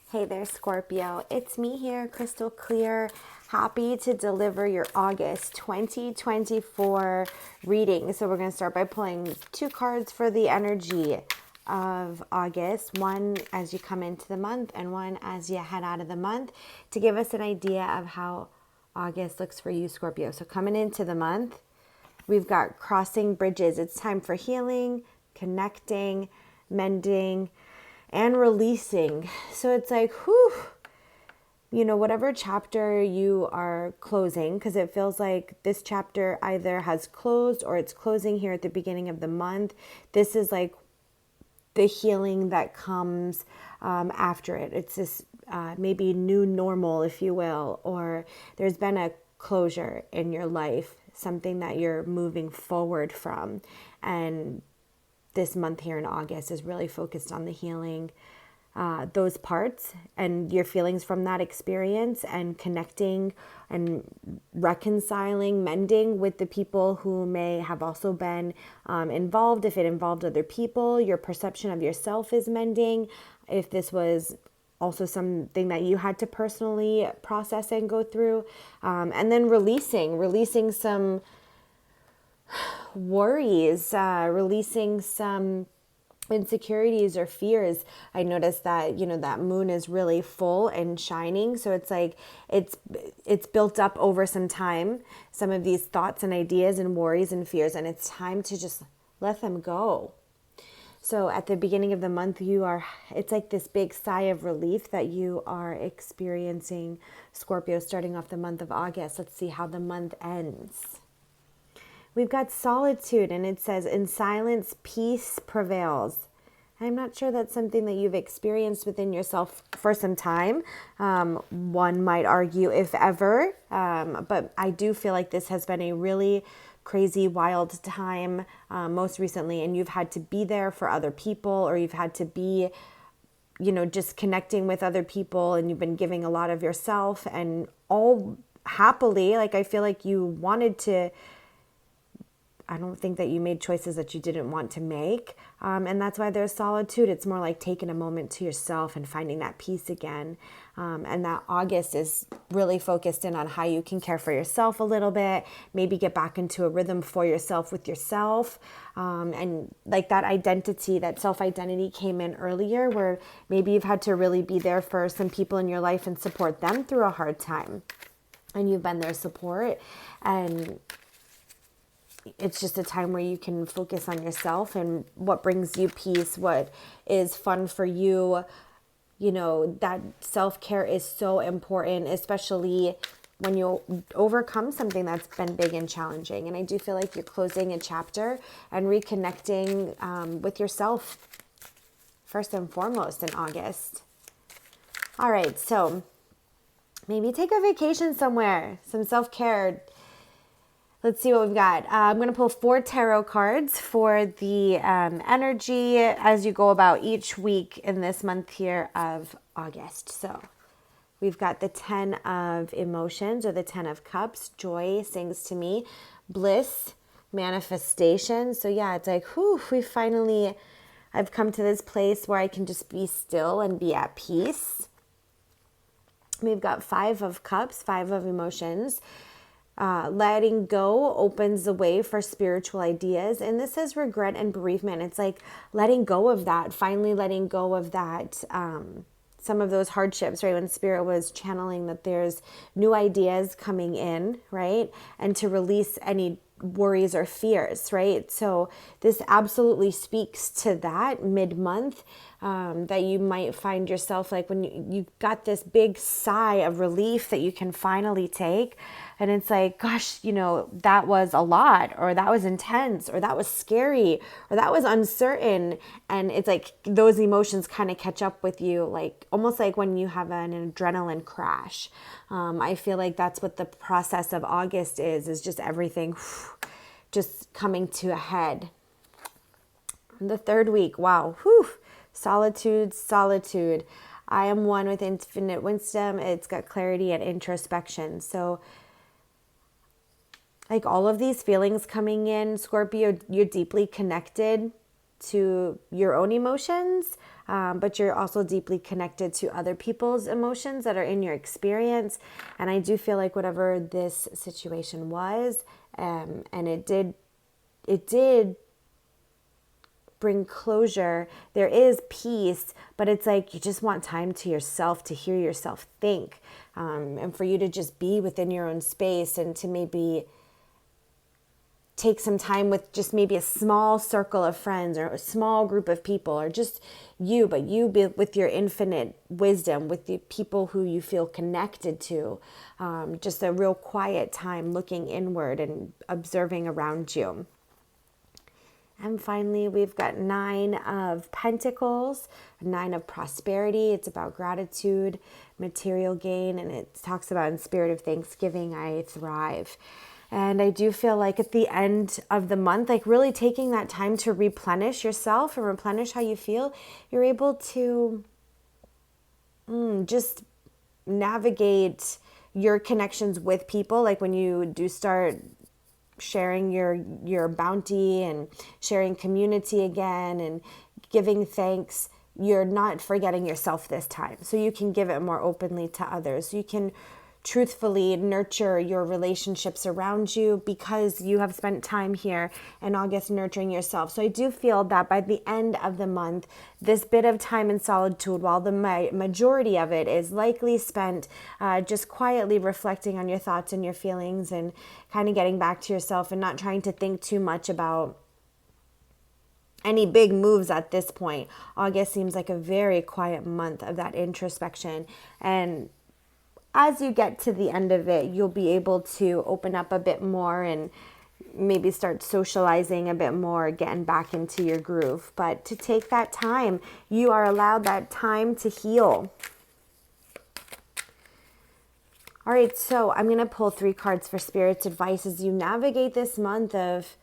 Hey there, Scorpio. It's me here, Krystal Clear. Happy to deliver your August 2024 reading. So we're going to start by pulling two cards for the energy of August. One as you come into the month and one as you head out of the month to give us an idea of how August looks for you, Scorpio. So coming into the month, we've got crossing bridges. It's time for healing, connecting, mending, and releasing. So it's like, whew, whatever chapter you are closing, because it feels like this chapter either has closed or it's closing here at the beginning of the month. This is like the healing that comes after it. It's this maybe new normal, if you will, or there's been a closure in your life, something that you're moving forward from. And this month here in August is really focused on the healing, those parts and your feelings from that experience, and connecting and reconciling, mending with the people who may have also been involved. If it involved other people, your perception of yourself is mending. If this was also something that you had to personally process and go through, and then releasing some worries, releasing some insecurities or fears. I noticed that, that moon is really full and shining. So it's like, it's built up over some time, some of these thoughts and ideas and worries and fears, and it's time to just let them go. So at the beginning of the month, it's like this big sigh of relief that you are experiencing, Scorpio, starting off the month of August. Let's see how the month ends. We've got solitude, and it says, in silence, peace prevails. I'm not sure that's something that you've experienced within yourself for some time. One might argue, if ever, but I do feel like this has been a really crazy, wild time most recently, and you've had to be there for other people, or you've had to be, just connecting with other people, and you've been giving a lot of yourself, and all happily, like I feel like you wanted to. I don't think that you made choices that you didn't want to make. And that's why there's solitude. It's more like taking a moment to yourself and finding that peace again. And that August is really focused in on how you can care for yourself a little bit, maybe get back into a rhythm for yourself with yourself. And like that identity, that self-identity came in earlier, where maybe you've had to really be there for some people in your life and support them through a hard time. And you've been their support. And it's just a time where you can focus on yourself and what brings you peace, what is fun for you. That self-care is so important, especially when you overcome something that's been big and challenging. And I do feel like you're closing a chapter and reconnecting with yourself first and foremost in August. All right, so maybe take a vacation somewhere, some self-care. Let's see what we've got. I'm going to pull 4 tarot cards for the energy as you go about each week in this month here of August. So we've got the 10 of emotions, or the 10 of cups. Joy sings to me. Bliss, manifestation. So yeah, it's like, whew, I've come to this place where I can just be still and be at peace. We've got 5 of cups, 5 of emotions. Letting go opens the way for spiritual ideas. And this is regret and bereavement. It's like letting go of that, finally letting go of that, some of those hardships, right? When Spirit was channeling that there's new ideas coming in, right? And to release any worries or fears, right? So this absolutely speaks to that mid-month, that you might find yourself like when you've got this big sigh of relief that you can finally take. And it's like, gosh, that was a lot, or that was intense, or that was scary, or that was uncertain. And it's like those emotions kind of catch up with you, like almost like when you have an adrenaline crash. I feel like that's what the process of August is just everything just coming to a head. The 3rd week, wow, solitude. I am one with infinite wisdom. It's got clarity and introspection. So like all of these feelings coming in, Scorpio, you're deeply connected to your own emotions. but you're also deeply connected to other people's emotions that are in your experience. And I do feel like whatever this situation was, and it did bring closure. There is peace, but it's like you just want time to yourself, to hear yourself think, and for you to just be within your own space, and to maybe take some time with just maybe a small circle of friends or a small group of people, or just you, but you be with your infinite wisdom, with the people who you feel connected to. Just a real quiet time looking inward and observing around you. And finally, we've got 9 of Pentacles, 9 of Prosperity. It's about gratitude, material gain, and it talks about in spirit of Thanksgiving, I thrive. And I do feel like at the end of the month, like really taking that time to replenish yourself and replenish how you feel, you're able to just navigate your connections with people. Like when you do start sharing your bounty and sharing community again and giving thanks, you're not forgetting yourself this time. So you can give it more openly to others. You can truthfully nurture your relationships around you because you have spent time here in August nurturing yourself. So I do feel that by the end of the month, this bit of time in solitude, while the majority of it is likely spent just quietly reflecting on your thoughts and your feelings and kind of getting back to yourself and not trying to think too much about any big moves at this point. August seems like a very quiet month of that introspection. And as you get to the end of it, you'll be able to open up a bit more and maybe start socializing a bit more, getting back into your groove. But to take that time, you are allowed that time to heal. All right, so I'm going to pull 3 cards for Spirit's advice as you navigate this month of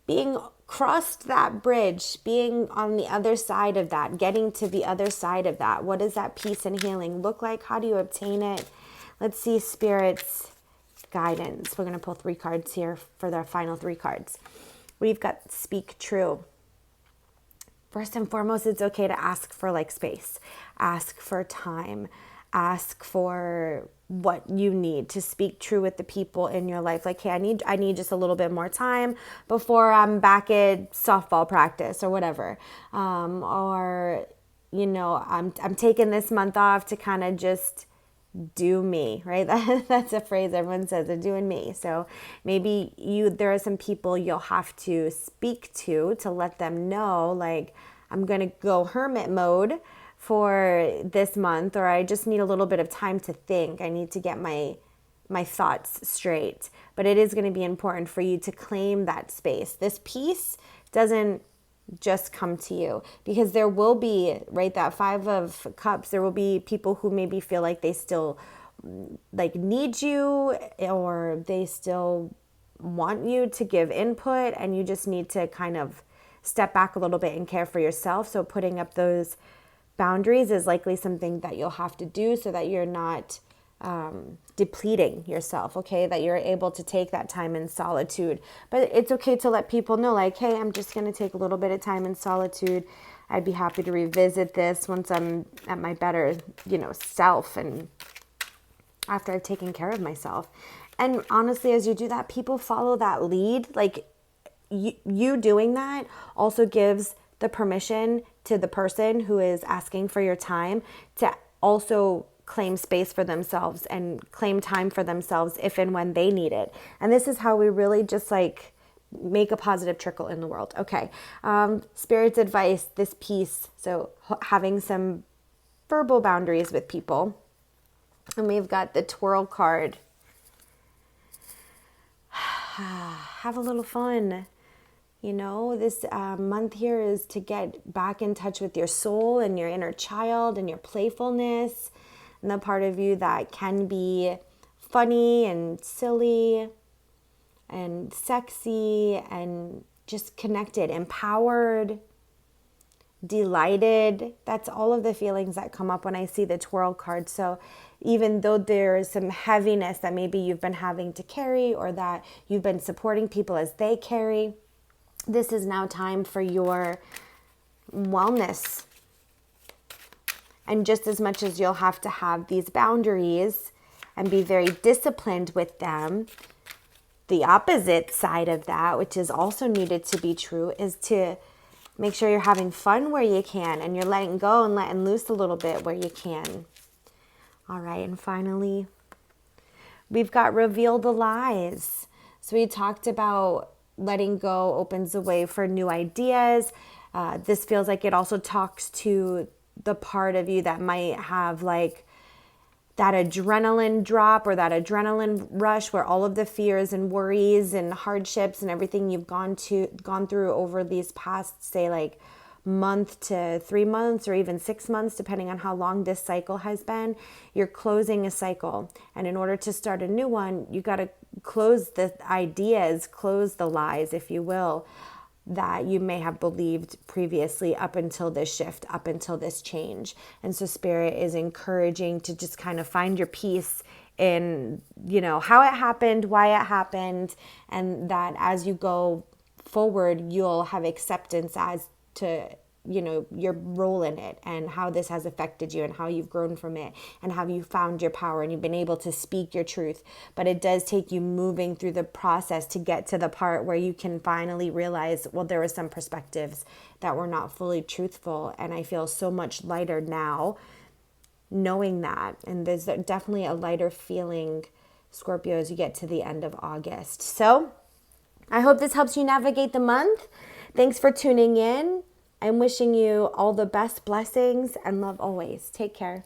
being crossed that bridge, being on the other side of that, getting to the other side of that. What does that peace and healing look like? How do you obtain it? Let's see Spirit's guidance. We're going to pull 3 cards here for their final 3 cards. We've got Speak True. First and foremost, it's okay to ask for like space, ask for time, ask for what you need to speak true with the people in your life. Like, hey, I need just a little bit more time before I'm back at softball practice or whatever. Or, you know, I'm taking this month off to kind of just do me, right? That's a phrase everyone says, they're doing me. So maybe there are some people you'll have to speak to let them know, like, I'm going to go hermit mode for this month, or I just need a little bit of time to think. I need to get my thoughts straight. But it is going to be important for you to claim that space. This peace doesn't just come to you, because there will be, right, that 5 of Cups, there will be people who maybe feel like they still like need you, or they still want you to give input, and you just need to kind of step back a little bit and care for yourself. So putting up those boundaries is likely something that you'll have to do so that you're not depleting yourself, okay? That you're able to take that time in solitude. But it's okay to let people know, like, hey, I'm just going to take a little bit of time in solitude. I'd be happy to revisit this once I'm at my better, self, and after I've taken care of myself. And honestly, as you do that, people follow that lead. Like, you doing that also gives the permission to the person who is asking for your time to also claim space for themselves and claim time for themselves if and when they need it. And this is how we really just like make a positive trickle in the world. Okay. Spirit's advice, this piece. So having some verbal boundaries with people. And we've got the twirl card. Have a little fun. This month here is to get back in touch with your soul and your inner child and your playfulness and the part of you that can be funny and silly and sexy and just connected, empowered, delighted. That's all of the feelings that come up when I see the twirl card. So even though there is some heaviness that maybe you've been having to carry, or that you've been supporting people as they carry, this is now time for your wellness. And just as much as you'll have to have these boundaries and be very disciplined with them, the opposite side of that, which is also needed to be true, is to make sure you're having fun where you can and you're letting go and letting loose a little bit where you can. All right, and finally, we've got reveal the lies. So we talked about letting go opens the way for new ideas. This feels like it also talks to the part of you that might have like that adrenaline drop or that adrenaline rush where all of the fears and worries and hardships and everything you've gone through over these past, say, like month to 3 months or even 6 months, depending on how long this cycle has been, you're closing a cycle. And in order to start a new one, you got to close the ideas, close the lies, if you will, that you may have believed previously up until this shift, up until this change. And so Spirit is encouraging to just kind of find your peace in, you know, how it happened, why it happened, and that as you go forward, you'll have acceptance as to, you know, your role in it and how this has affected you and how you've grown from it and how you found your power and you've been able to speak your truth. But it does take you moving through the process to get to the part where you can finally realize, well, there were some perspectives that were not fully truthful. And I feel so much lighter now knowing that. And there's definitely a lighter feeling, Scorpio, as you get to the end of August. So I hope this helps you navigate the month. Thanks for tuning in. I'm wishing you all the best blessings and love always. Take care.